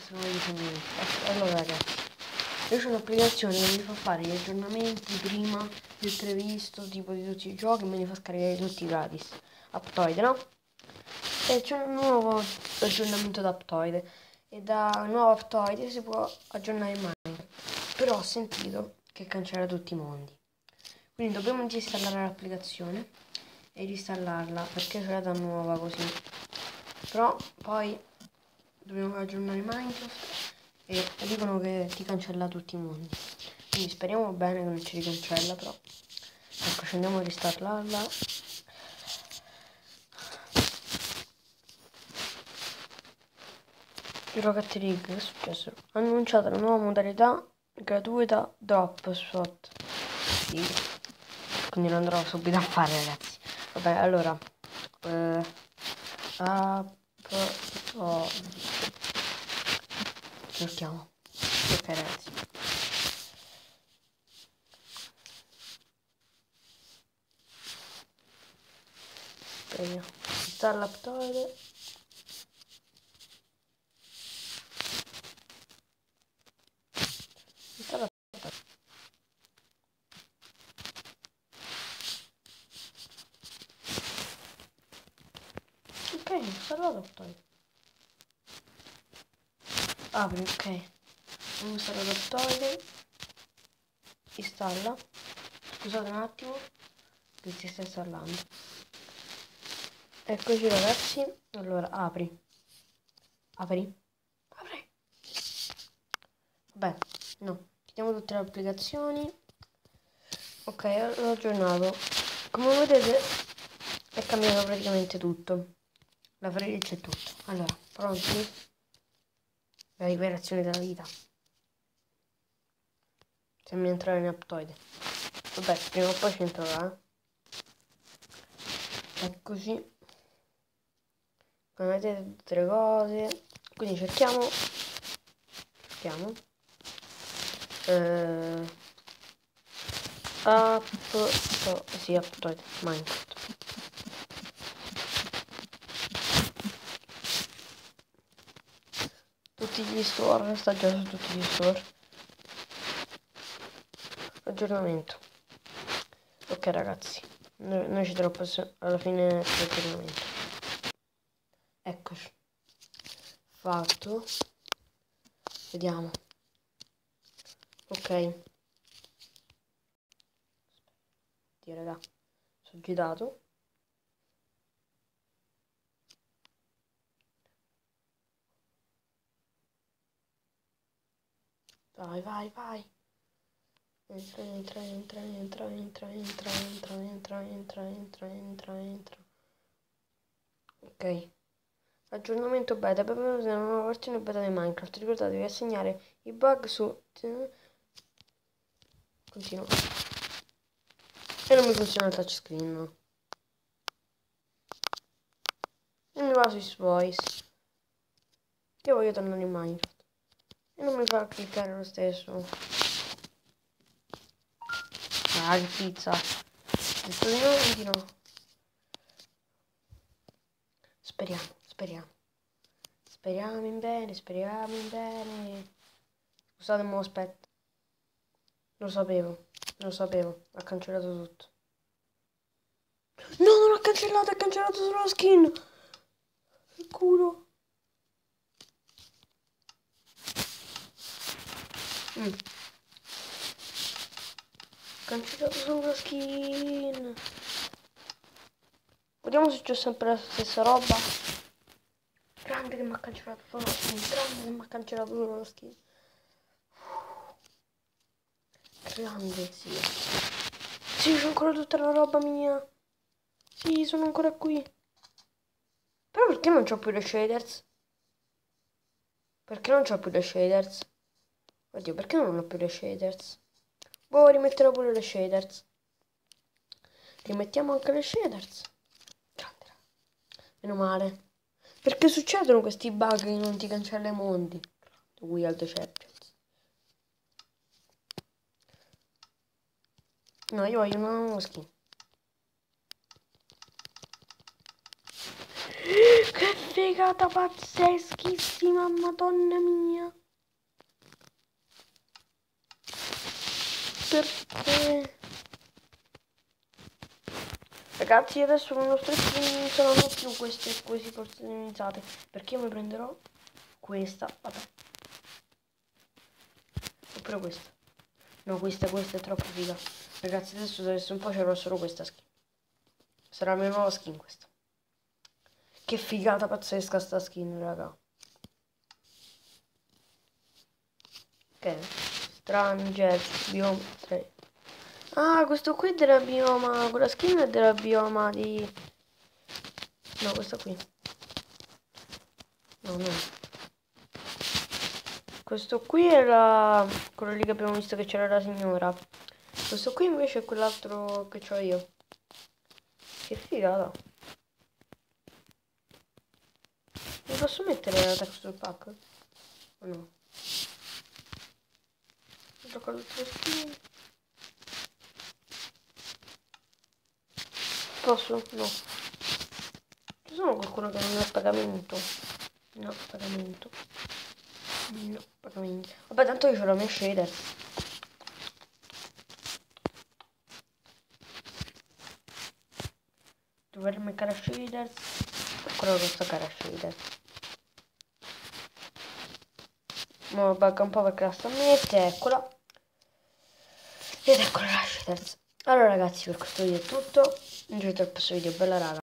essere nuovi disegni. Allora ragazzi, io c'ho un'applicazione che mi fa fare gli aggiornamenti prima del previsto, tipo di tutti i giochi, e me li fa scaricare tutti gratis. Aptoide, no? E c'è un nuovo aggiornamento da Aptoide. E da nuovo Aptoide si può aggiornare Minecraft. Però ho sentito che cancella tutti i mondi. Quindi dobbiamo disinstallare l'applicazione e reinstallarla perché c'è la nuova così. Però poi dobbiamo aggiornare Minecraft e dicono che ti cancella tutti i mondi. Quindi speriamo bene che non ci ricancella, però. Ecco, ci andiamo a reinstallarla. Rocket League, che è successo? Ha annunciato la nuova modalità gratuita Drop Shot. Sì. Quindi lo andrò subito a fare, ragazzi. Vabbè, allora. Giochiamo. Ok, ragazzi. Prego. Installa Aptoide. Installa Aptoide. Ok, installato Aptoide. Apri, ok. Ho installato Aptoide. Installa. Scusate un attimo che si sta installando. Eccoci ragazzi. Allora, apri. Apri. Apri. Vabbè, no. Chiudiamo tutte le applicazioni. Ok, l'ho aggiornato. Come vedete è cambiato praticamente tutto. La free c'è tutto. Allora, pronti? La rivelazione della vita. Sembra entrare in Aptoide. Vabbè, prima o poi ci entrerà. Eccoci. Come vedete tutte le cose. Quindi cerchiamo. Sì, Aptoide, Minecraft. Tutti gli store, sta già su tutti gli store. Aggiornamento. Ok ragazzi, noi ci troppo alla fine dell'aggiornamento. Eccoci. Fatto. Vediamo. Ok. Dio raga, sono girato. Vai, vai, vai. Entra, entra, entra, entra, entra, entra, entra, entra, entra, entra, entra, entra. Ok. Aggiornamento beta, benvenuti nella nuova versione beta di Minecraft. Ricordatevi di assegnare i bug su... Continua. E non mi funziona il touchscreen. E mi va sui voice. Io voglio tornare in Minecraft. E non mi fa cliccare lo stesso. Ah, che pizza. Detto di no, di no. Speriamo, speriamo. Speriamo in bene, speriamo in bene. Scusate, mo aspetta. Lo sapevo. Ha cancellato tutto. No, non ha cancellato solo la skin. Che culo. Cancellato solo la skin. Vediamo se c'è sempre la stessa roba. Grande che mi ha cancellato solo la skin. Grande che mi ha cancellato solo la skin. Grande, zio. Sì, c'ho ancora tutta la roba mia. Sì, sono ancora qui. Però perché non c'ho più le shaders? Perché non c'ho più le shaders? Oddio, perché non ho più le shaders? Boh, rimetterò pure le shaders. Rimettiamo anche le shaders. Grande. Meno male. Perché succedono questi bug che non ti cancella i mondi? Wild Champions. No, io voglio una nuova skin. Che figata pazzeschissima, madonna mia. Perché? Ragazzi, adesso con lo stress non saranno più queste così personalizzate, perché io mi prenderò questa, vabbè. Oppure questa. No, questa è troppo figa. Ragazzi, adesso un po' c'era solo questa skin. Sarà la mia nuova skin questa. Che figata pazzesca sta skin, raga. Ok. Stranger bioma 3. Ah, questo qui è della bioma. Quella skin è della bioma di. No, questa qui. No, no. Questo qui è quello lì che abbiamo visto che c'era la signora. Questo qui invece è quell'altro che ho io. Che figata. Mi posso mettere la texture pack? O no? Gioco l'altro skin. Posso? No. Ci sono qualcuno che non ha pagamento? No, pagamento. No, pagamento. Vabbè, tanto io ho la mia shader. Dovremmo cara shader. Quello che sto cara shader. Mo bugga un po' perché la sto a mettere, eccola. Ed eccola la shader. Allora ragazzi, per questo video è tutto. Non c'è il prossimo video, bella raga.